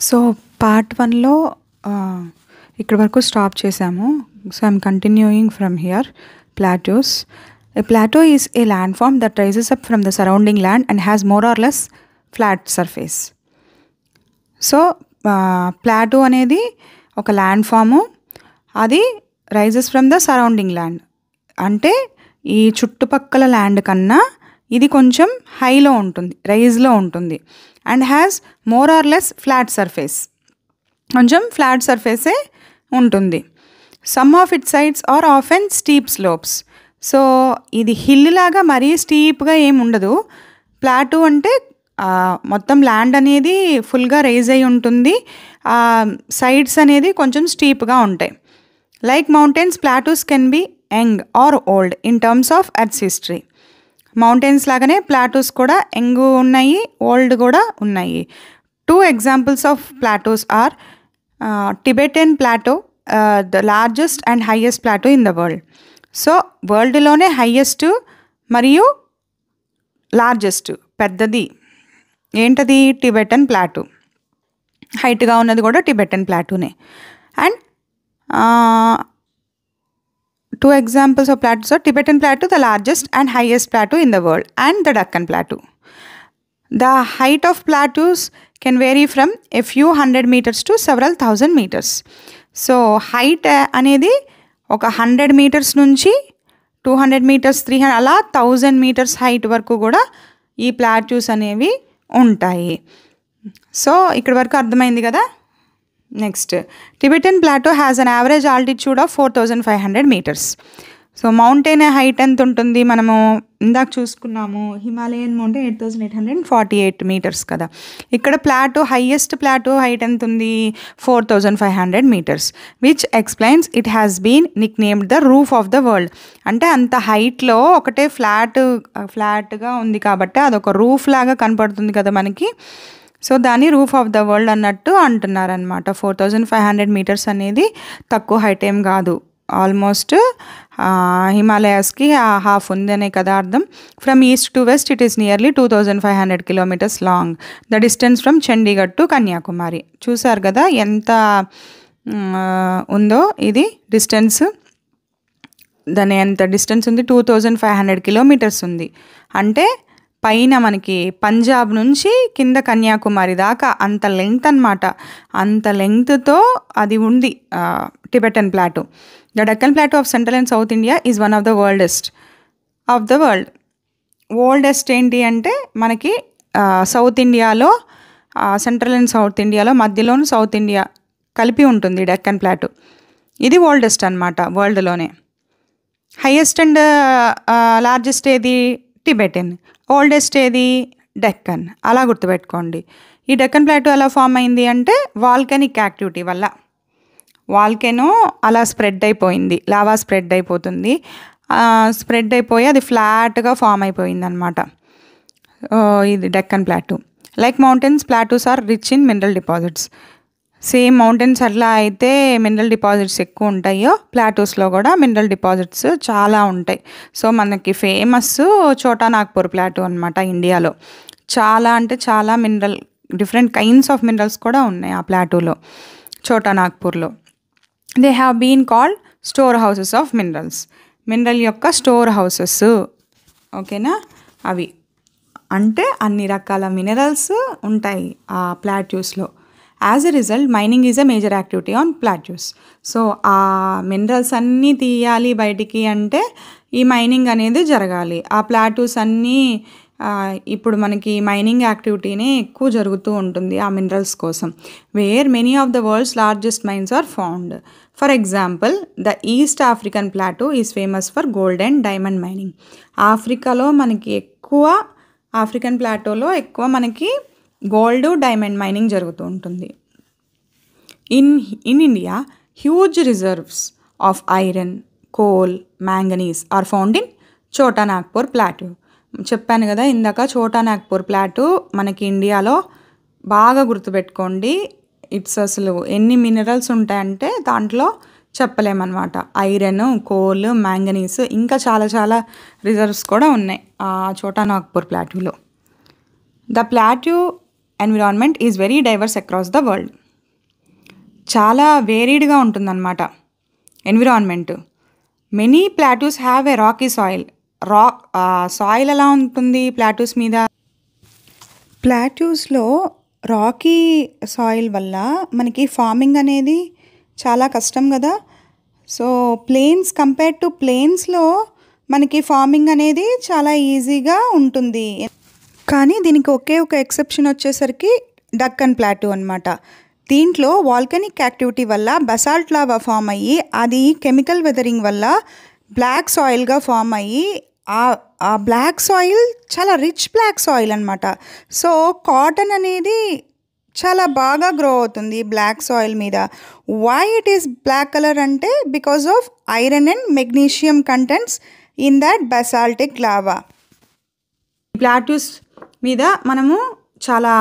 So part 1లో ఇక్కడ వరకు stop చేసాము. So I'm continuing from here. Plateaus. A plateau is a landform that rises up from the surrounding land and has more or less flat surface. So plateau అనేది ఒక landform, అది rises from the surrounding land, అంటే ఈ చుట్టుపక్కల land కన్నా ఇది కొంచెం హైలో ఉంటుంది, రైజ్లో ఉంటుంది. And has more or less flat surface, కొంచెం ఫ్లాట్ సర్ఫేసే ఉంటుంది. Some of it sides are often steep slopes. So ఇది హిల్ లాగా మరీ స్టీప్గా ఏమి ఉండదు. ప్లాటూ అంటే మొత్తం ల్యాండ్ అనేది ఫుల్గా రైజ్ అయి ఉంటుంది, సైడ్స్ అనేది కొంచెం స్టీప్గా ఉంటాయి. Like mountains, plateaus can be young or old in terms of earth's history. Mountains లాగానే ప్లాటూస్ కూడా యంగ్ ఉన్నాయి, ఓల్డ్ కూడా ఉన్నాయి. 2 examples of plateaus are Tibetan plateau, the largest and highest plateau in the world. So వరల్డ్లోనే highest మరియు largest, పెద్దది ఏంటది? Tibetan plateau. హైట్గా ఉన్నది కూడా టిబెటన్ ప్లాటూనే. And 2 examples of plateaus are Tibetan Plateau, the largest and highest plateau in the world, and the Deccan Plateau. The height of plateaus can vary from a few hundred meters to several thousand meters. So height అనేది ఒక 100 meters నుంచి 200 meters, 300 అలా 1000 meters height వరకు కూడా ఈ plateaus అనేవి ఉంటాయి. So ఇక్కడ వరకు అర్థమైంది కదా. Next, Tibetan plateau has an average altitude of 4500 meters. So mountain height ఎంత ఉంటుంది? మనము ఇందాక చూసుకున్నాము, హిమాలయన్ మౌంటైన్ 8848 meters కదా. ఇక్కడ ప్లాటో, హైయెస్ట్ ప్లాటో హైట్ ఎంత ఉంది? 4500 meters, which explains it has been nicknamed the roof of the world. అంటే అంత హైట్లో ఒకటే ఫ్లాట్గా ఉంది కాబట్టి అదొక రూఫ్ లాగా కనపడుతుంది కదా మనకి. సో దాన్ని రూఫ్ ఆఫ్ ద వరల్డ్ అన్నట్టు అంటున్నారనమాట. 4500 meters అనేది తక్కువ హైట్ ఏం కాదు, ఆల్మోస్ట్ హిమాలయాస్కి హాఫ్ ఉంది అనే కదా అర్థం. From east to west it is nearly 2500 kilometers long. The distance from Chandigarh to Kanyakumari. చూసారు కదా ఎంత ఉందో ఇది డిస్టెన్స్. దాని ఎంత డిస్టెన్స్ ఉంది? 2500 kilometers ఉంది. అంటే పైన మనకి పంజాబ్ నుంచి కింద కన్యాకుమారి దాకా అంత లెంగ్త్ అనమాట. అంత లెంగ్త్తో అది ఉంది Tibetan plateau. The Deccan plateau of central and south India is one of the oldest of the world. Oldest ఏంటి అంటే మనకి సౌత్ ఇండియాలో, సెంట్రల్ అండ్ సౌత్ ఇండియాలో, మధ్యలోను సౌత్ ఇండియా కలిపి ఉంటుంది డెక్కన్ ప్లాటో. ఇది ఓల్డెస్ట్ అనమాట వరల్డ్లోనే. హైయెస్ట్ అండ్ లార్జెస్ట్ ఏది? టిబెటన్. ఓల్డెస్ట్ ఏది? డెక్కన్. అలా గుర్తుపెట్టుకోండి. ఈ డెక్కన్ ప్లాటో ఎలా ఫామ్ అయింది అంటే వాల్కెనిక్ యాక్టివిటీ వల్ల. వాల్కెనో అలా స్ప్రెడ్ అయిపోయింది, లావా స్ప్రెడ్ అయిపోతుంది, స్ప్రెడ్ అయిపోయి అది ఫ్లాట్గా ఫామ్ అయిపోయింది అనమాట. ఇది Deccan plateau. Like mountains, plateaus are rich in mineral deposits. Same mountains అట్లా అయితే మినరల్ డిపాజిట్స్ ఎక్కువ ఉంటాయో, ప్లాటోస్లో కూడా మినరల్ డిపాజిట్స్ చాలా ఉంటాయి. సో మనకి ఫేమస్ చోటా నాగ్పూర్ ప్లాటో అనమాట ఇండియాలో. చాలా అంటే చాలా డిఫరెంట్ కైండ్స్ ఆఫ్ మినరల్స్ కూడా ఉన్నాయి ఆ ప్లాటోలో, చోటా నాగ్పూర్లో. They have been called store houses of minerals. Mineral యొక్క స్టోర్ హౌసెస్, ఓకేనా? అవి అంటే అన్ని రకాల మినరల్స్ ఉంటాయి ఆ ప్లాట్యూస్లో. As a result mining is a major activity on plateaus. So ఆ మినరల్స్ అన్నీ తీయాలి బయటికి అంటే ఈ మైనింగ్ అనేది జరగాలి. ఆ ప్లాట్యూస్ అన్నీ ఇప్పుడు మనకి మైనింగ్ యాక్టివిటీనే ఎక్కువ జరుగుతూ ఉంటుంది ఆ మినరల్స్ కోసం. Where many of the world's largest mines are found. For example, the east African plateau is famous for gold and diamond mining. ఆఫ్రికాలో మనకి ఆఫ్రికన్ ప్లాటోలో ఎక్కువ మనకి గోల్డ్, డైమండ్ మైనింగ్ జరుగుతూ ఉంటుంది. In India huge reserves of iron, coal, manganese are found in Chota Nagpur Plato. చెప్పాను కదా ఇందాక, చోటా నాగ్పూర్ ప్లాటో మనకి ఇండియాలో బాగా గుర్తుపెట్టుకోండి. ఇట్స్ అసలు ఎన్ని మినరల్స్ ఉంటాయంటే దాంట్లో చెప్పలేమన్నమాట. ఐరన్, కోల్, మ్యాంగనీస్, ఇంకా చాలా చాలా రిజర్వ్స్ కూడా ఉన్నాయి ఆ చోటా నాగ్పూర్ ప్లాటోలో. The plateau environment is very diverse across the world. చాలా వేరీడ్గా ఉంటుందన్నమాట environment. Many plateaus have a rocky soil. Soil ఎలా ఉంటుంది ప్లాటూస్ మీద? ప్లాటూస్లో రాకీ సాయిల్ వల్ల మనకి ఫార్మింగ్ అనేది చాలా కష్టం కదా. సో ప్లేన్స్ కంపేర్ టు ప్లేన్స్లో మనకి ఫార్మింగ్ అనేది చాలా ఈజీగా ఉంటుంది. కానీ దీనికి ఒకే ఒక ఎక్సెప్షన్ వచ్చేసరికి డక్కన్ ప్లాటూ అనమాట. దీంట్లో వాల్కనిక్ యాక్టివిటీ వల్ల బసాల్ట్ లావా ఫామ్ అయ్యి అది కెమికల్ వెదరింగ్ వల్ల బ్లాక్ సాయిల్గా ఫామ్ అయ్యి ఆ బ్లాక్ సాయిల్ చాలా రిచ్ బ్లాక్ సాయిల్ అనమాట. సో కాటన్ అనేది చాలా బాగా గ్రో అవుతుంది బ్లాక్ సాయిల్ మీద. Why it is black colour అంటే because of iron and magnesium contents in that basaltic lava. Plateaus మీద మనము చాలా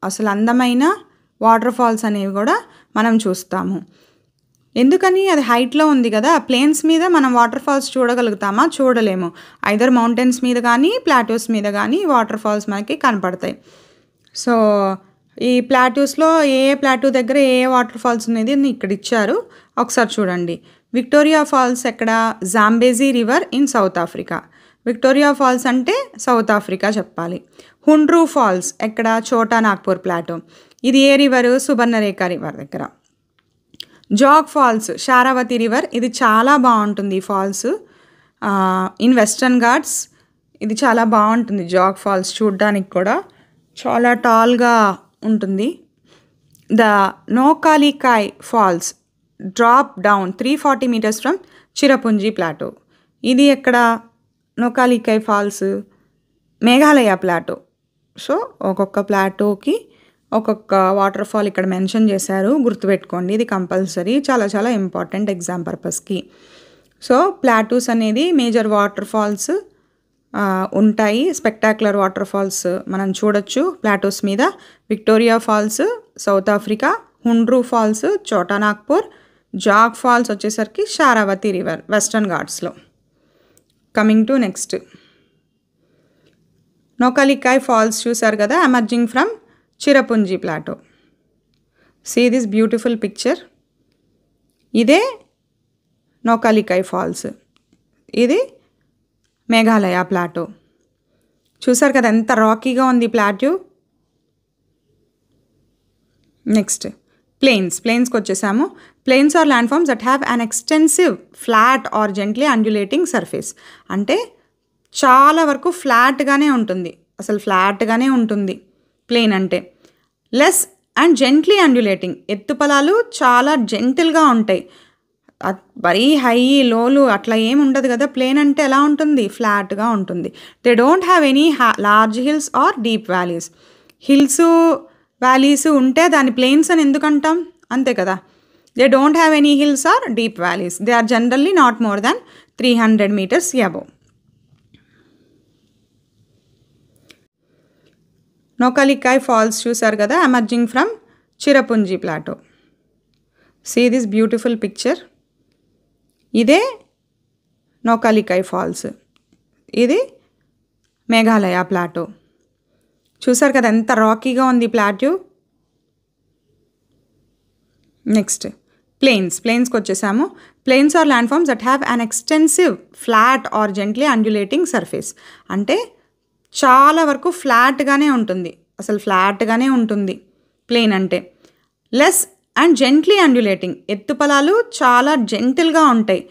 అసలు అందమైన వాటర్ ఫాల్స్ అనేవి కూడా మనం చూస్తాము. ఎందుకని? అది హైట్లో ఉంది కదా. ప్లేన్స్ మీద మనం వాటర్ ఫాల్స్ చూడగలుగుతామా? చూడలేము. ఐదర్ మౌంటైన్స్ మీద కానీ ప్లాటూస్ మీద కానీ వాటర్ ఫాల్స్ మనకి కనపడతాయి. సో ఈ ప్లాటూస్లో ఏ ప్లాటూ దగ్గర ఏ వాటర్ ఫాల్స్ అనేది ఇక్కడ ఇచ్చారు, ఒకసారి చూడండి. విక్టోరియా ఫాల్స్ ఎక్కడ? Zambezi river in South Africa. Victoria Falls అంటే సౌత్ ఆఫ్రికా చెప్పాలి. హుండ్రూ ఫాల్స్ ఎక్కడ? చోటా నాగ్పూర్ ప్లాటూ. ఇది ఏ రివరు? సుబర్ణరేఖ రివర్ దగ్గర. Jog Falls Sharavati river. ఇది చాలా బాగుంటుంది ఈ ఫాల్స్ ఇన్ వెస్టర్న్ ఘాట్స్. ఇది చాలా బాగుంటుంది జాగ్ ఫాల్స్, చూడ్డానికి కూడా చాలా టాల్గా ఉంటుంది. The Nohkalikai Falls drop down 340 meters from Cherrapunji plateau. ఇది ఎక్కడ? Nohkalikai Falls Meghalaya plateau. So ఒక్కొక్క ప్లాటూకి ఒక్కొక్క వాటర్ ఫాల్ ఇక్కడ మెన్షన్ చేశారు, గుర్తుపెట్టుకోండి. ఇది కంపల్సరీ, చాలా చాలా ఇంపార్టెంట్ ఎగ్జామ్ పర్పస్కి. సో ప్లాటూస్ అనేది మేజర్ వాటర్ ఫాల్స్ ఉంటాయి. స్పెక్టాక్యులర్ వాటర్ ఫాల్స్ మనం చూడొచ్చు ప్లాటూస్ మీద. Victoria Falls South Africa, Hundru Falls Chota Nagpur, Jog Falls వచ్చేసరికి శారావతి రివర్ వెస్టర్న్ ఘాట్స్లో. Coming to next, Nohkalikai Falls చూసారు కదా, emerging from Cherrapunji plateau. See this beautiful picture. ఇదే నోకాలికాయ్ ఫాల్స్, ఇది మేఘాలయ ప్లాటూ. చూసారు కదా ఎంత రాకీగా ఉంది ప్లాట్యూ. నెక్స్ట్ ప్లేన్స్కి వచ్చేసాము. Plains are land forms that have an extensive flat or gently undulating surface. అంటే చాలా వరకు ఫ్లాట్గానే ఉంటుంది, అసలు ఫ్లాట్గానే ఉంటుంది ప్లేన్ అంటే. లెస్ అండ్ జెంట్లీ అండ్యులేటింగ్, ఎత్తుపలాలు చాలా జెంటిల్గా ఉంటాయి. మరీ హై లోలు అట్లా ఏమి ఉండదు కదా. ప్లేన్ అంటే ఎలా ఉంటుంది? ఫ్లాట్గా ఉంటుంది. They don't have any large hills or deep valleys. Hills valleys ఉంటే దాని ప్లేన్స్ అని ఎందుకు అంటాం? అంతే కదా. They don't have any hills or deep valleys. They are generally not more than 300 meters above. Nohkalikai Falls చూసారు కదా, emerging from Cherrapunji plateau. See this beautiful picture. ఇదే నోకాలికాయ్ ఫాల్స్, ఇది మేఘాలయ ప్లాటూ. చూసారు కదా ఎంత రాకీగా ఉంది ప్లాట్యూ. నెక్స్ట్ ప్లేన్స్కి వచ్చేసాము. Plains are land forms that have an extensive flat or gently undulating surface. అంటే చాలా వరకు ఫ్లాట్గానే ఉంటుంది, అసలు ఫ్లాట్గానే ఉంటుంది ప్లేన్ అంటే. లెస్ అండ్ జెంట్లీ అండ్యులేటింగ్, ఎత్తుపలాలు చాలా జెంటిల్గా ఉంటాయి.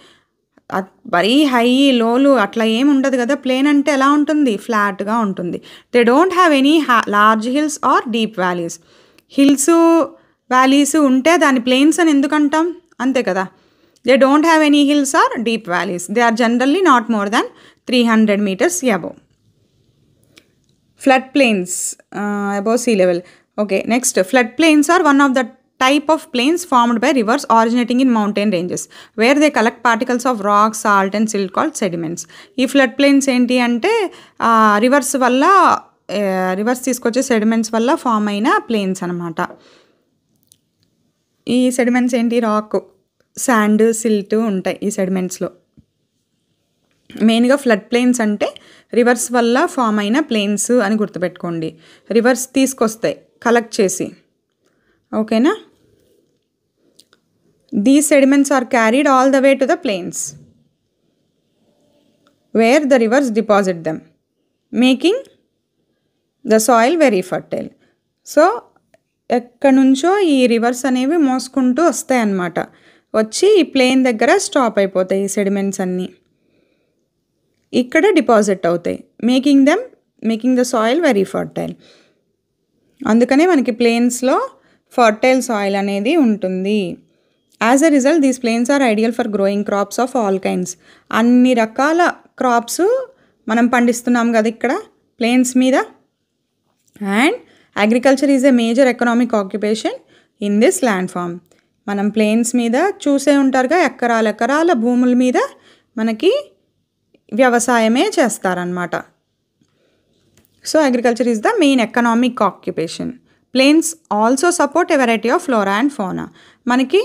మరీ హై లోలు అట్లా ఏమి ఉండదు కదా. ప్లేన్ అంటే ఎలా ఉంటుంది? ఫ్లాట్గా ఉంటుంది. They don't have any large hills or deep valleys. Hills valleys ఉంటే దాని ప్లేన్స్ అని ఎందుకు అంటాం? అంతే కదా. They don't have any hills or deep valleys. They are generally not more than 300 meters above. Flood plains above sea level. Okay, next flood plains are one of the type of plains formed by rivers originating in mountain ranges where they collect particles of rock, salt and silt called sediments. ఈ flood planes ఏంటి అంటే reverse తీసుకొచ్చే sediments వల్ల form అయిన planes అనమాట. ఈ sediments ఏంటి? Rock, sand, silt ఉంటాయి ఈ సెడిమెంట్స్లో. మెయిన్గా ఫ్లడ్ ప్లేన్స్ అంటే రివర్స్ వల్ల ఫామ్ అయిన ప్లేన్స్ అని గుర్తుపెట్టుకోండి. రివర్స్ తీసుకొస్తాయి కలెక్ట్ చేసి, ఓకేనా. These sediments are carried all the way to the plains where the rivers deposit them making the soil very fertile. So ఎక్కడి నుంచో ఈ రివర్స్ అనేవి మోసుకుంటూ వస్తాయి అన్నమాట, వచ్చి ఈ ప్లేన్ దగ్గర స్టాప్ అయిపోతాయి ఈ సెడిమెంట్స్ అన్నీ, ఇక్కడ డిపాజిట్ అవుతాయి, making the soil very fertile. అందుకనే మనకి ప్లేన్స్లో ఫర్టైల్ సాయిల్ అనేది ఉంటుంది. As a result these plains are ideal for growing crops of all kinds. అన్ని రకాల క్రాప్స్ మనం పండిస్తున్నాం కదా ఇక్కడ ప్లేన్స్ మీద. And agriculture is a major economic occupation in this landform. మనం ప్లేన్స్ మీద చూసే ఉంటారుగా, ఎకరాల భూముల మీద మనకి వ్యవసాయమే చేస్తారనమాట. So agriculture is the main economic occupation. Plains also support a variety of flora and ఫోనా. మనకి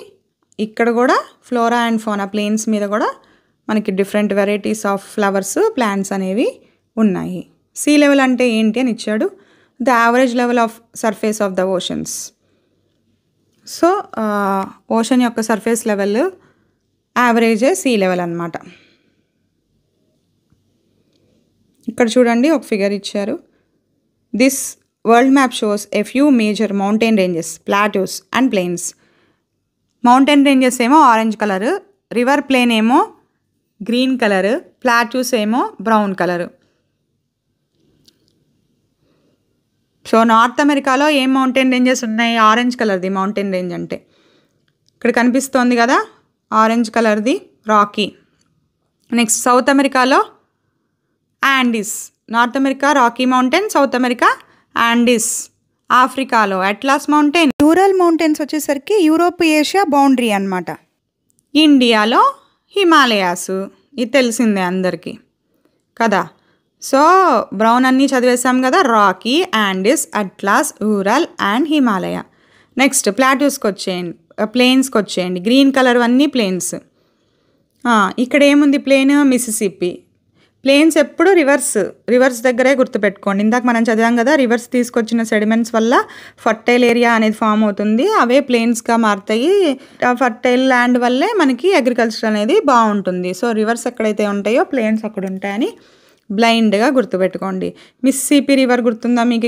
ఇక్కడ కూడా ఫ్లోరా అండ్ ఫోనా ప్లేన్స్ మీద కూడా మనకి different varieties of flowers plants అనేవి ఉన్నాయి. సీ లెవెల్ అంటే ఏంటి అని ఇచ్చాడు, the average level of surface of the oceans. So ocean యొక్క సర్ఫేస్ లెవెల్ యావరేజే సీ లెవెల్ అన్నమాట. ఇక్కడ చూడండి ఒక ఫిగర్ ఇచ్చారు. This world map shows a few major mountain ranges, plateaus and plains. Mountain ranges ఏమో ఆరెంజ్ కలరు, రివర్ ప్లేన్ ఏమో green colour, plateaus ఏమో బ్రౌన్ కలరు. సో నార్త్ అమెరికాలో ఏం మౌంటైన్ రేంజెస్ ఉన్నాయి, ఆరెంజ్ కలర్ది మౌంటైన్ రేంజ్ అంటే ఇక్కడ కనిపిస్తోంది కదా, ఆరెంజ్ కలర్ది రాకీ. నెక్స్ట్ సౌత్ అమెరికాలో యాండీస్. North America Rocky mountain, south America యాండీస్. ఆఫ్రికాలో అట్లాస్ మౌంటైన్. యూరల్ మౌంటైన్స్ వచ్చేసరికి యూరోప్ ఏషియా బౌండరీ అన్నమాట. ఇండియాలో హిమాలయాస్, ఇది తెలిసిందే అందరికీ కదా. సో బ్రౌన్ అన్నీ చదివేసాం కదా, Rocky, Andes, Atlas, Ural and Himalaya. Next ప్లాటూస్కి వచ్చేయండి, ప్లేన్స్కి వచ్చేయండి. గ్రీన్ కలర్ అన్నీ ప్లేన్స్. ఇక్కడ ఏముంది ప్లేన్, మిసిసిప్పి. ప్లేన్స్ ఎప్పుడు రివర్స్ దగ్గరే గుర్తుపెట్టుకోండి. ఇందాక మనం చదివాం కదా, రివర్స్ తీసుకొచ్చిన సెడిమెంట్స్ వల్ల ఫర్టైల్ ఏరియా అనేది ఫామ్ అవుతుంది, అవే ప్లేన్స్గా మారుతాయి. ఫర్టైల్ ల్యాండ్ వల్లే మనకి అగ్రికల్చర్ అనేది బాగుంటుంది. సో రివర్స్ ఎక్కడైతే ఉంటాయో ప్లేన్స్ అక్కడ ఉంటాయని బ్లైండ్గా గుర్తుపెట్టుకోండి. మిసిసిప్పి రివర్ గుర్తుందా మీకు?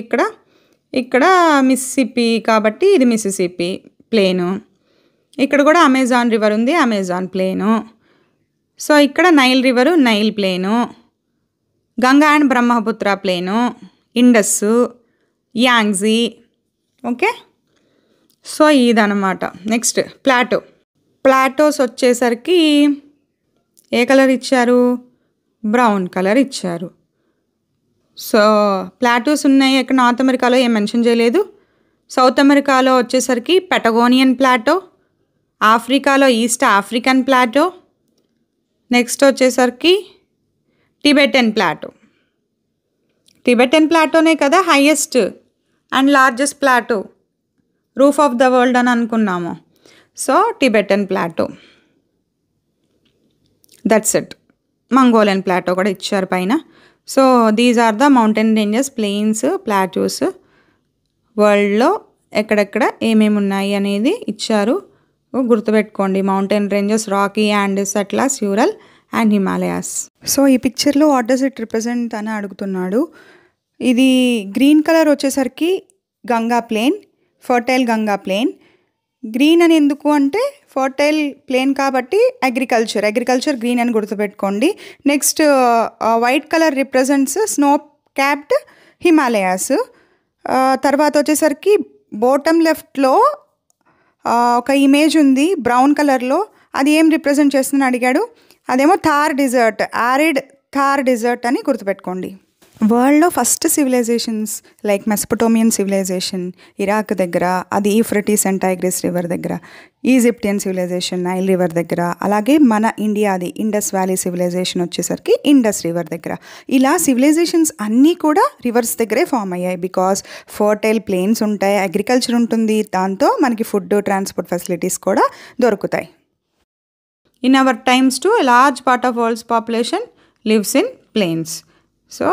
ఇక్కడ మిసిసిప్పి కాబట్టి ఇది మిసిసిప్పి ప్లేను. ఇక్కడ కూడా అమెజాన్ రివర్ ఉంది, అమెజాన్ ప్లేను. సో ఇక్కడ Nile river, Nile plain. Ganga and Brahmaputra plain, Indus, Yangtze. Okay, so ఇదనమాట. నెక్స్ట్ ప్లాటోస్ వచ్చేసరికి ఏ కలర్ ఇచ్చారు, బ్రౌన్ కలర్ ఇచ్చారు. సో ప్లాటోస్ ఉన్నాయి ఇక్కడ నార్త్ అమెరికాలో, ఏం మెన్షన్ చేయలేదు. సౌత్ అమెరికాలో వచ్చేసరికి పెటగోనియన్ ప్లాటో, ఆఫ్రికాలో ఈస్ట్ ఆఫ్రికన్ ప్లాటో. నెక్స్ట్ వచ్చేసరికి టిబెటన్ ప్లాటోనే కదా highest and largest plateau, roof of the world అని అనుకున్నాము. So Tibetan plateau, that's it. Mongolian plateau కూడా ఇచ్చారు పైన. So these are the mountain ranges, plains, plateaus. వరల్డ్లో ఎక్కడెక్కడ ఏమేమి ఉన్నాయి అనేది ఇచ్చారు, గుర్తుపెట్టుకోండి. Mountain ranges Rocky, Andes, Atlas, Ural and Himalayas. So ఈ పిక్చర్లో వాట్ డస్ ఇట్ రిప్రజెంట్ అని అడుగుతున్నాడు. ఇది గ్రీన్ కలర్ వచ్చేసరికి Ganga plain, fertile Ganga plain. Green అని ఎందుకు అంటే ఫర్టైల్ ప్లేన్ కాబట్టి అగ్రికల్చర్ గ్రీన్ అని గుర్తుపెట్టుకోండి. Next white colour represents snow capped Himalayas. తర్వాత వచ్చేసరికి బాటమ్ లెఫ్ట్లో ఒక ఇమేజ్ ఉంది బ్రౌన్ కలర్లో, అది ఏం రిప్రజెంట్ చేస్తుందని అడిగాడు. అదేమో Thar desert, arid Thar desert అని గుర్తుపెట్టుకోండి. వరల్డ్లో first civilizations like Mesopotamian civilization Iraq దగ్గర, అది యూఫ్రటీస్ అండ్ టైగ్రిస్ రివర్ దగ్గర. ఈజిప్టియన్ సివిలైజేషన్ నైల్ రివర్ దగ్గర. అలాగే మన ఇండియాది ఇండస్ వ్యాలీ సివిలైజేషన్ వచ్చేసరికి ఇండస్ రివర్ దగ్గర. ఇలా సివిలైజేషన్స్ అన్నీ కూడా రివర్స్ దగ్గరే ఫామ్ అయ్యాయి. బికాస్ ఫర్టైల్ ప్లేన్స్ ఉంటాయి, అగ్రికల్చర్ ఉంటుంది, దాంతో మనకి ఫుడ్, ట్రాన్స్పోర్ట్ ఫెసిలిటీస్ కూడా దొరుకుతాయి. In our times too, a large part of world's population lives in plains. So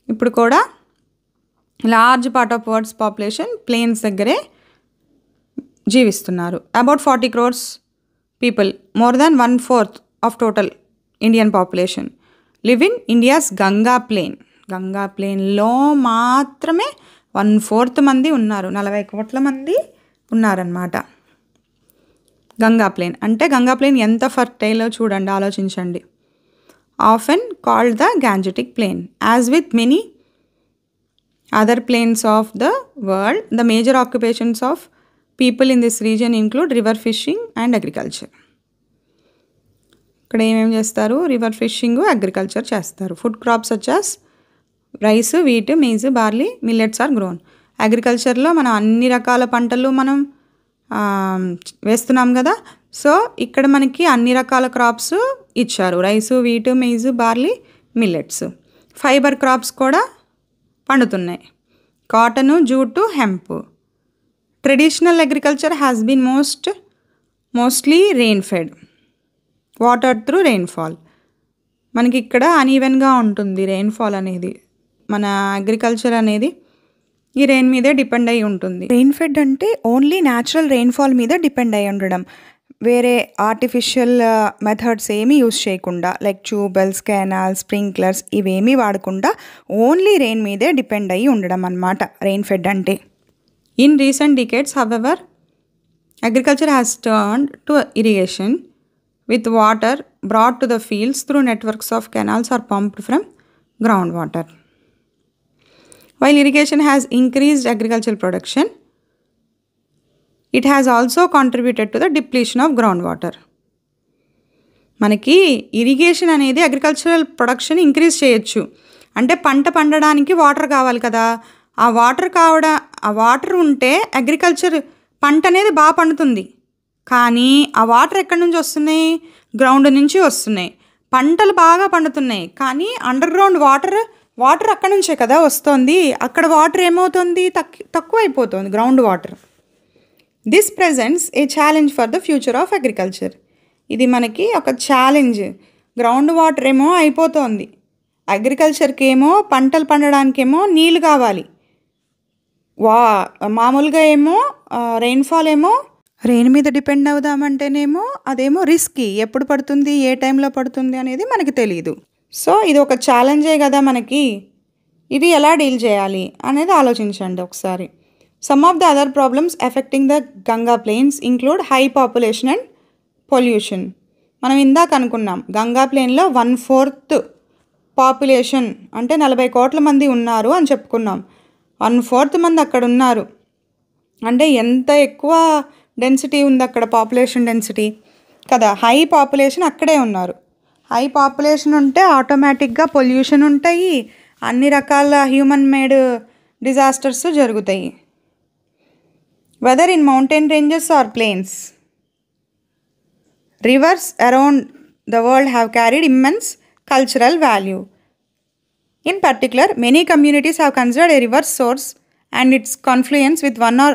ఇప్పుడు కూడా large part of world's population plains దగ్గరే జీవిస్తున్నారు. About 40 crores people, more than 1/4 of total Indian population live in India's Ganga plain. Ganga ప్లేన్లో మాత్రమే 1/4 మంది ఉన్నారు, 40 కోట్ల మంది ఉన్నారన్నమాట. గంగా ప్లేన్ అంటే గంగా ప్లేన్ ఎంత ఫర్టైలో చూడండి, ఆలోచించండి. Often called the Gangetic plain. As with many other plains of the world, the major occupations of people in this region include river fishing and agriculture. ఇక్కడ ఏమేమి చేస్తారు? రివర్ ఫిషింగ్, అగ్రికల్చర్ చేస్తారు. Food crops such as rice, wheat, maize, barley, millets are grown. అగ్రికల్చర్లో మనం అన్ని రకాల పంటలు మనం వేస్తున్నాం కదా. సో ఇక్కడ మనకి అన్ని రకాల క్రాప్స్ ఇచ్చారు, rice, wheat, maize, barley, millets. Fibre crops కూడా పండుతున్నాయి, cotton, jute, hemp. Traditional agriculture has been mostly rain fed, water through rainfall. మనకి ఇక్కడ అనీవెన్గా ఉంటుంది రెయిన్ఫాల్ అనేది. మన అగ్రికల్చర్ అనేది ఈ రెయిన్ మీదే డిపెండ్ అయి ఉంటుంది. రెయిన్ ఫెడ్ అంటే ఓన్లీ న్యాచురల్ రెయిన్ఫాల్ మీద డిపెండ్ అయి ఉండడం, వేరే ఆర్టిఫిషియల్ మెథడ్స్ ఏమీ యూస్ చేయకుండా, లైక్ ట్యూబెల్స్, కెనాల్స్, స్ప్రింక్లర్స్ ఇవేమీ వాడకుండా ఓన్లీ రెయిన్ మీదే డిపెండ్ అయ్యి ఉండడం అన్నమాట రెయిన్ ఫెడ్ అంటే. In recent decades however agriculture has turned to irrigation with water brought to the fields through networks of canals or pumped from groundwater. While irrigation has increased agricultural production, it has also contributed to the depletion of groundwater. మనకి irrigation అనేది agricultural production increase చేయొచ్చు. అంటే పంట పండడానికి water కావాలి కదా, ఆ water ఉంటే అగ్రికల్చర్ పంట అనేది బాగా పండుతుంది. కానీ ఆ వాటర్ ఎక్కడి నుంచి వస్తున్నాయి? గ్రౌండ్ నుంచి వస్తున్నాయి. పంటలు బాగా పండుతున్నాయి, కానీ అండర్ గ్రౌండ్ వాటర్ అక్కడి నుంచే కదా వస్తుంది. అక్కడ వాటర్ ఏమవుతుంది? తక్కువ అయిపోతుంది, ground water. This presents A challenge for the future of agriculture. ఇది మనకి ఒక ఛాలెంజ్. గ్రౌండ్ వాటర్ ఏమో అయిపోతుంది, అగ్రికల్చర్కి ఏమో పంటలు పండడానికేమో నీళ్ళు కావాలి. మామూలుగా ఏమో రెయిన్ఫాల్ ఏమో రెయిన్ మీద డిపెండ్ అవుదామంటేనేమో అదేమో రిస్కీ, ఎప్పుడు పడుతుంది, ఏ టైంలో పడుతుంది అనేది మనకి తెలియదు. సో ఇది ఒక ఛాలెంజే కదా మనకి. ఇది ఎలా డీల్ చేయాలి అనేది ఆలోచించండి ఒకసారి. Some of the other problems affecting the Ganga plains include high population and pollution. మనం ఇందాక అనుకున్నాం గంగా ప్లేన్లో 1/4 పాపులేషన్ అంటే 40 కోట్ల మంది ఉన్నారు అని చెప్పుకున్నాం. 1/4 మంది అక్కడ ఉన్నారు అంటే ఎంత ఎక్కువ డెన్సిటీ ఉంది అక్కడ, పాపులేషన్ డెన్సిటీ కదా. హై పాపులేషన్ అక్కడే ఉన్నారు. హై పాపులేషన్ ఉంటే ఆటోమేటిక్గా పొల్యూషన్ ఉంటాయి, అన్ని రకాల హ్యూమన్ మేడ్ డిజాస్టర్స్ జరుగుతాయి. Weather in mountain ranges or plains, rivers around the world have carried immense cultural value. In particular, many communities have considered a river source and its confluence with one or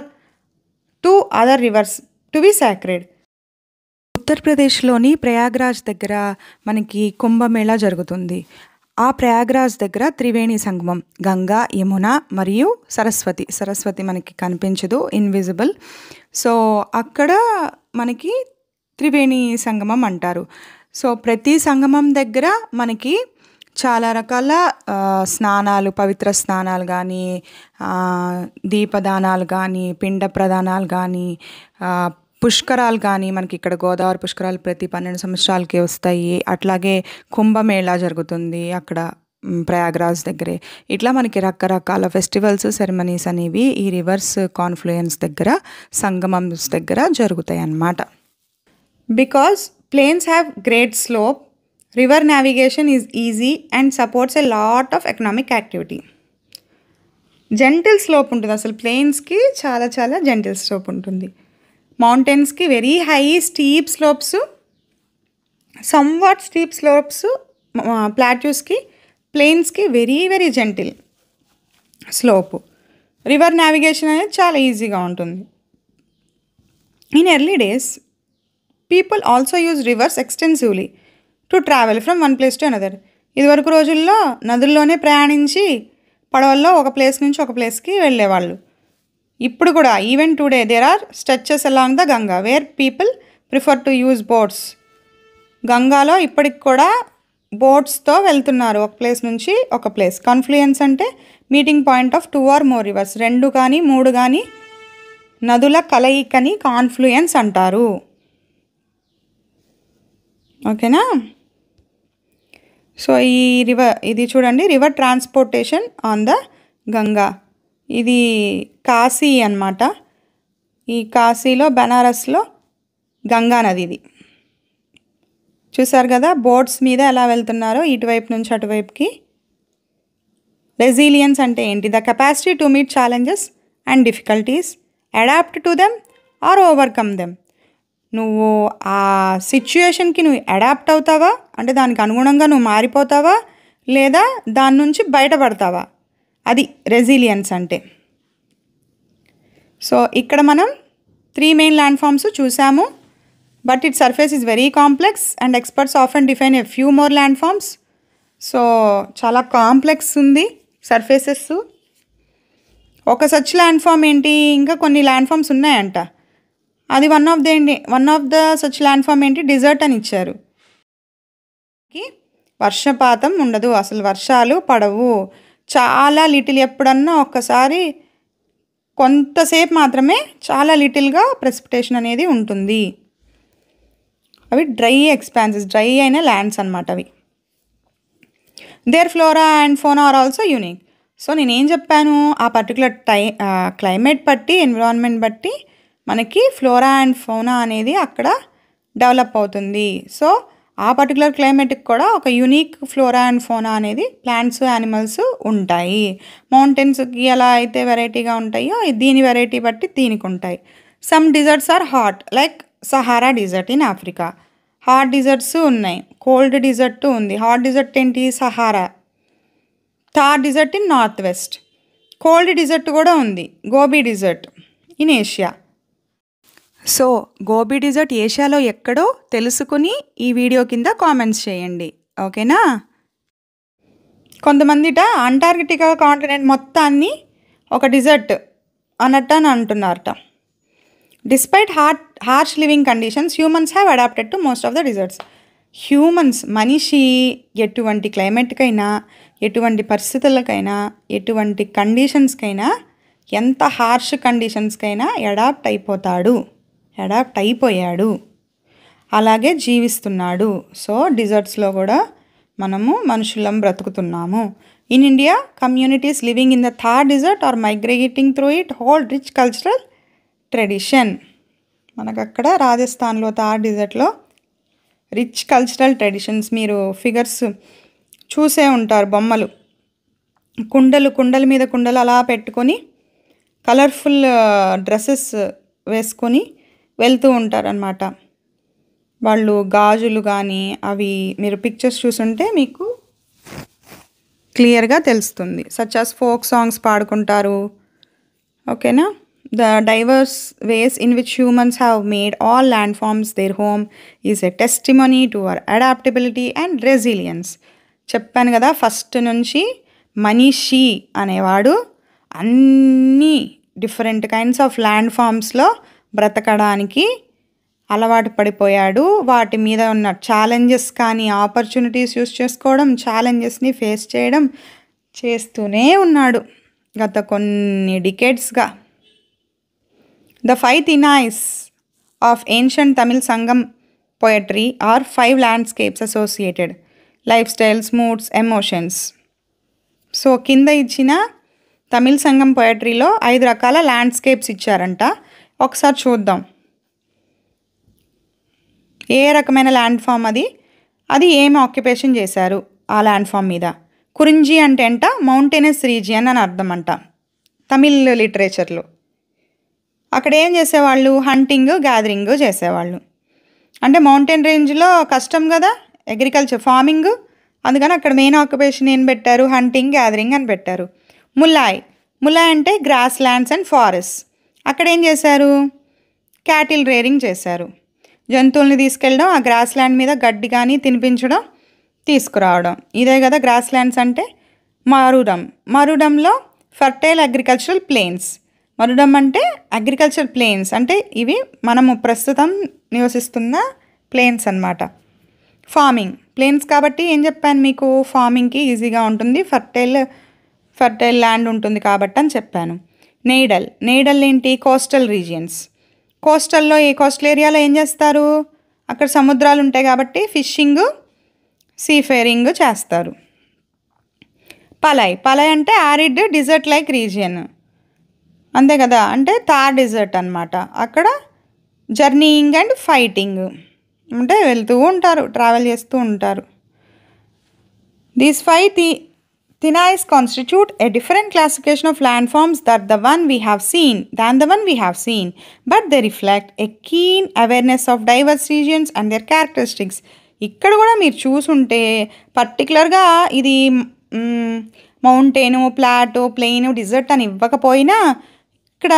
two other rivers to be sacred. ఉత్తరప్రదేశ్లోని ప్రయాగ్రాజ్ దగ్గర మనకి కుంభమేళా జరుగుతుంది. ఆ ప్రయాగ్రాజ్ దగ్గర త్రివేణి సంగమం, గంగా, యమున మరియు సరస్వతి మనకి కనిపించదు, invisible. So అక్కడ మనకి త్రివేణి సంగమం అంటారు. సో ప్రతి సంగమం దగ్గర మనకి చాలా రకాల స్నానాలు, పవిత్ర స్నానాలు కానీ, దీపదానాలు కానీ, పిండ ప్రదానాలు కానీ, పుష్కరాలు కానీ, మనకి ఇక్కడ గోదావరి పుష్కరాలు ప్రతి 12 సంవత్సరాలకి వస్తాయి. అట్లాగే కుంభమేళా జరుగుతుంది అక్కడ ప్రయాగ్రాజ్ దగ్గరే. ఇట్లా మనకి రకరకాల ఫెస్టివల్స్, సెరమనీస్ అనేవి ఈ రివర్స్ కాన్ఫ్లుయెన్స్ దగ్గర, సంగమమ్స్ దగ్గర జరుగుతాయి అన్నమాట. Because plains have great slope, river navigation is easy and supports a lot of economic activity. Gentle slope ఉంటుంది, అసలు ప్లేన్స్కి చాలా చాలా జెంటిల్ స్లోప్ ఉంటుంది. మౌంటైన్స్కి very high steep slopes, somewhat steep slopes, ప్లాట్యూస్కి, ప్లేన్స్కి very very gentle slope. River navigation అనేది చాలా ఈజీగా ఉంటుంది. In early days people also used rivers extensively to travel from one place to another. ఇదివరకు రోజుల్లో నదుల్లోనే ప్రయాణించి పడవల్లో ఒక ప్లేస్ నుంచి ఒక ప్లేస్కి వెళ్ళేవాళ్ళు. ఇప్పుడు కూడా even today there are stretches along the Ganga where people prefer to use boats. గంగాలో ఇప్పటికి కూడా బోట్స్తో వెళ్తున్నారు ఒక ప్లేస్ నుంచి ఒక ప్లేస్. కాన్ఫ్లుయెన్స్ అంటే meeting point of 2 or more rivers, 2 కానీ 3 కానీ నదుల కలయికని కాన్ఫ్లుయెన్స్ అంటారు. ఓకేనా? సో ఈ ఇది చూడండి, river transportation on the Ganga. ఇది కాశీ అన్నమాట. ఈ కాశీలో బనారస్లో గంగా నది ఇది. చూసారు కదా బోట్స్ మీద ఎలా వెళ్తున్నారో ఇటువైపు నుంచి అటువైపుకి. రెసిలియన్స్ అంటే ఏంటి? The capacity to meet challenges and difficulties, adapt to them or overcome them. నువ్వు ఆ సిచ్యుయేషన్కి నువ్వు అడాప్ట్ అవుతావా అంటే దానికి అనుగుణంగా నువ్వు మారిపోతావా, లేదా దాని నుంచి బయటపడతావా, అది రెసిలియన్స్ అంటే. సో ఇక్కడ మనం 3 మెయిన్ ల్యాండ్ ఫామ్స్ చూసాము. But it surface is very complex and experts often define a few more landforms. So చాలా కాంప్లెక్స్ ఉంది సర్ఫేసెస్. ఒక సచ్ ల్యాండ్ ఫామ్ ఏంటి, ఇంకా కొన్ని ల్యాండ్ ఫామ్స్ ఉన్నాయంట. అది one of the such landform ఏంటి, డిజర్ట్ అని ఇచ్చారు. వర్షపాతం ఉండదు, అసలు వర్షాలు పడవు, చాలా లిటిల్, ఎప్పుడన్నా ఒక్కసారి కొంతసేపు మాత్రమే చాలా లిటిల్గా ప్రెసిపిటేషన్ అనేది ఉంటుంది. అవి డ్రై ఎక్స్పాన్సెస్, డ్రై అయిన ల్యాండ్స్ అన్నమాట అవి. Their flora and fauna are also unique. So నేనేం చెప్పాను, ఆ పర్టికులర్ క్లైమేట్ బట్టి, ఎన్విరాన్మెంట్ బట్టి మనకి ఫ్లోరా అండ్ ఫోనా అనేది అక్కడ డెవలప్ అవుతుంది. సో ఆ పర్టికులర్ క్లైమేట్కి కూడా ఒక యూనిక్ ఫ్లోరా అండ్ ఫోనా అనేది ప్లాంట్స్, యానిమల్స్ ఉంటాయి. మౌంటైన్స్కి ఎలా అయితే వెరైటీగా ఉంటాయో దీని వెరైటీ బట్టి దీనికి ఉంటాయి. Some deserts are hot like Sahara desert in Africa. Hot deserts ఉన్నాయి, కోల్డ్ డిజర్ట్ ఉంది. హాట్ డిజర్ట్ ఏంటి, Sahara. Thar desert in north west. Cold desert కూడా ఉంది, Gobi desert in Asia. So Gobi desert ఏషియాలో ఎక్కడో తెలుసుకుని ఈ వీడియో కింద కామెంట్స్ చేయండి. ఓకేనా? కొంతమందిట అంటార్కిటికా కాంటినెంట్ మొత్తాన్ని ఒక డిజర్ట్ అన్నట్టు అని అంటున్నారట. Despite harsh living conditions humans have adapted to most of the deserts. Humans, మనిషి ఎటువంటి క్లైమేట్కైనా, ఎటువంటి పరిస్థితులకైనా, ఎటువంటి కండిషన్స్కైనా, ఎంత హార్ష్ కండిషన్స్కైనా అడాప్ట్ అయిపోయాడు, అలాగే జీవిస్తున్నాడు. సో డిజర్ట్స్లో కూడా మనము మనుషులం బ్రతుకుతున్నాము. In India communities living in the Thar desert are migrating through it hold rich cultural tradition. మనకు అక్కడ రాజస్థాన్లో థార్ డిజర్ట్లో రిచ్ కల్చరల్ ట్రెడిషన్స్. మీరు ఫిగర్స్ చూసే ఉంటారు, బొమ్మలు, కుండల మీద కుండలు అలా పెట్టుకొని కలర్ఫుల్ డ్రెస్సెస్ వేసుకొని వెళ్తూ ఉంటారనమాట. వాళ్ళు గాజులు కానీ అవి మీరు పిక్చర్స్ చూసుంటే మీకు క్లియర్గా తెలుస్తుంది. సచ్ యాస్ ఫోక్ సాంగ్స్ పాడుకుంటారు. ఓకేనా? The diverse ways in which humans have made all landforms their home is a testimony to our adaptability and resilience. చెప్పాను కదా, ఫస్ట్ నుంచి మనిషి అనేవాడు అన్ని డిఫరెంట్ కైండ్స్ ఆఫ్ ల్యాండ్ ఫామ్స్లో బ్రతకడానికి అలవాటు పడిపోయాడు. వాటి మీద ఉన్న ఛాలెంజెస్ కానీ ఆపర్చునిటీస్ యూస్ చేసుకోవడం, ఛాలెంజెస్ని ఫేస్ చేయడం చేస్తూనే ఉన్నాడు గత కొన్ని డికేడ్స్గా. The 5 Thinais of ancient Tamil Sangam poetry are 5 landscapes associated, lifestyles, moods, emotions. So కింద ఇచ్చిన తమిళ్ సంగం పోయట్రీలో 5 రకాల ల్యాండ్స్కేప్స్ ఇచ్చారంట. ఒకసారి చూద్దాం ఏ రకమైన ల్యాండ్ ఫామ్ అది ఏమి ఆక్యుపేషన్ చేశారు ఆ ల్యాండ్ ఫామ్ మీద. కురింజి అంటే అంట మౌంటైనస్ రీజియన్ అని అర్థం అంట తమిళ్ లిటరేచర్లో. అక్కడ ఏం చేసేవాళ్ళు, హంటింగ్, గ్యాదరింగ్ చేసేవాళ్ళు. అంటే మౌంటైన్ రేంజ్లో కష్టం కదా అగ్రికల్చర్, ఫార్మింగ్, అందుకని అక్కడ మెయిన్ ఆక్యుపేషన్ ఏం పెట్టారు, హంటింగ్, గ్యాదరింగ్ అని పెట్టారు. ములాయ్ అంటే గ్రాస్ ల్యాండ్స్ అండ్ ఫారెస్ట్. అక్కడ ఏం చేశారు, క్యాటిల్ రేరింగ్ చేశారు. జంతువుల్ని తీసుకెళ్ళడం, ఆ గ్రాస్ ల్యాండ్ మీద గడ్డి కానీ తినిపించడం, తీసుకురావడం. ఇదే కదా గ్రాస్ ల్యాండ్స్ అంటే. మరుడం, మరుడంలో ఫర్టైల్ అగ్రికల్చరల్ ప్లేన్స్. మరుడం అంటే అగ్రికల్చర్ ప్లేన్స్, అంటే ఇవి మనము ప్రస్తుతం నివసిస్తున్న ప్లేన్స్ అన్నమాట. ఫార్మింగ్ ప్లేన్స్ కాబట్టి ఏం చెప్పాను మీకు, ఫార్మింగ్కి ఈజీగా ఉంటుంది, ఫర్టైల్ ల్యాండ్ ఉంటుంది కాబట్టి అని చెప్పాను. నెయిడల్, నెయిడల్ ఏంటి, కోస్టల్ రీజియన్స్. కోస్టల్లో ఏ కోస్టల్ ఏరియాలో ఏం చేస్తారు, అక్కడ సముద్రాలు ఉంటాయి కాబట్టి ఫిషింగ్, సీఫేరింగ్ చేస్తారు. పలై, పలై అంటే యారిడ్ డిజర్ట్ లైక్ రీజియన్, అంతే కదా, అంటే థార్ డిజర్ట్ అనమాట. అక్కడ జర్నీయింగ్ అండ్ ఫైటింగ్, అంటే వెళ్తూ ఉంటారు, ట్రావెల్ చేస్తూ ఉంటారు. These 5 Thinais constitute a different classification of landforms than the one we have seen, but they reflect a keen awareness of diverse regions and their characteristics. ఇక్కడ కూడా మీరు చూసుంటే పర్టికులర్గా ఇది మౌంటైను, ప్లాటో, ప్లెయిన్, డిజర్ట్ అని ఇవ్వకపోయినా ఇక్కడ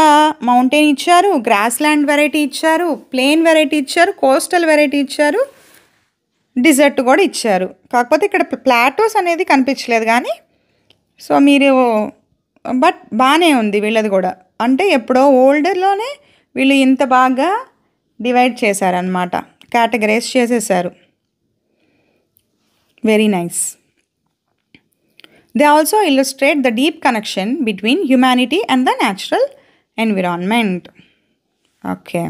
మౌంటైన్ ఇచ్చారు, గ్రాస్ ల్యాండ్ వెరైటీ ఇచ్చారు, ప్లెయిన్ వెరైటీ ఇచ్చారు, కోస్టల్ వెరైటీ ఇచ్చారు, డిజర్ట్ కూడా ఇచ్చారు. కాకపోతే ఇక్కడ ప్లాటోస్ అనేది కనిపించలేదు కానీ, సో మీరు బట్ బాగానే ఉంది వీళ్ళది కూడా. అంటే ఎప్పుడో ఓల్డ్లోనే వీళ్ళు ఇంత బాగా డివైడ్ చేశారనమాట, కేటగరైజ్ చేసేసారు. Very nice. They also illustrate the deep connection between humanity and the natural environment. Okay,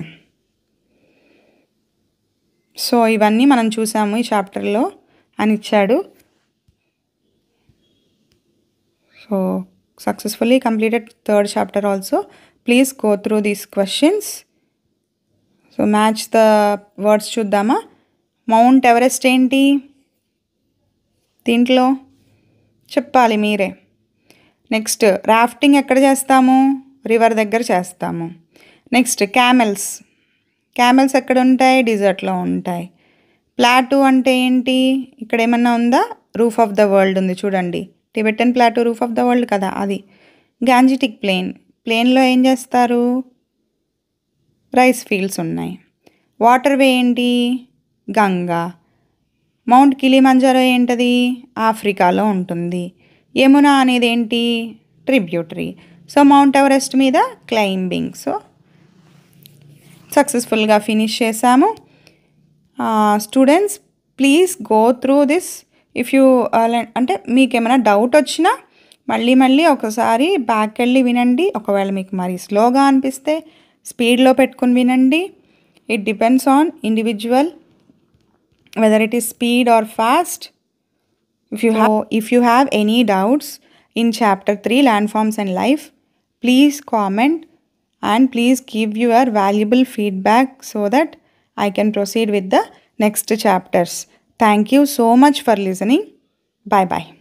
so ఇవన్నీ మనం చూసాము ఈ చాప్టర్లో అని ఇచ్చాడు. So successfully completed 3rd chapter also. Please go through these questions. So match the words చూద్దామా. Mount Everest ఏంటి దీంట్లో చెప్పాలి మీరే. నెక్స్ట్ రాఫ్టింగ్ ఎక్కడ చేస్తాము, రివర్ దగ్గర చేస్తాము. నెక్స్ట్ క్యామెల్స్, క్యామెల్స్ ఎక్కడ ఉంటాయి, డిజర్ట్లో ఉంటాయి. ప్లాటూ అంటే ఏంటి, ఇక్కడ ఏమన్నా ఉందా, రూఫ్ ఆఫ్ ద వరల్డ్ ఉంది చూడండి, Tibetan plateau roof of the world కదా అది. గాంజిటిక్ ప్లేన్, ప్లేన్లో ఏం చేస్తారు, రైస్ ఫీల్డ్స్ ఉన్నాయి. వాటర్ వే ఏంటి, గంగా. మౌంట్ కిలిమంజారో ఏంటది, ఆఫ్రికాలో ఉంటుంది. యమునా అనేది ఏంటి, ట్రిబ్యూటరీ. సో మౌంట్ ఎవరెస్ట్ మీద క్లైంబింగ్. సో సక్సెస్ఫుల్గా ఫినిష్ చేసాము. Students please go through this. If you అంటే మీకు ఏమైనా డౌట్ వచ్చినా మళ్ళీ ఒకసారి బ్యాక్ వెళ్ళి వినండి. ఒకవేళ మీకు మరి స్లోగా అనిపిస్తే స్పీడ్లో పెట్టుకుని వినండి. It depends on individual whether it is speed or fast. If you have any doubts in chapter 3 landforms and life, please comment and please give your valuable feedback so that I can proceed with the next chapters. Thank you so much for listening. Bye bye.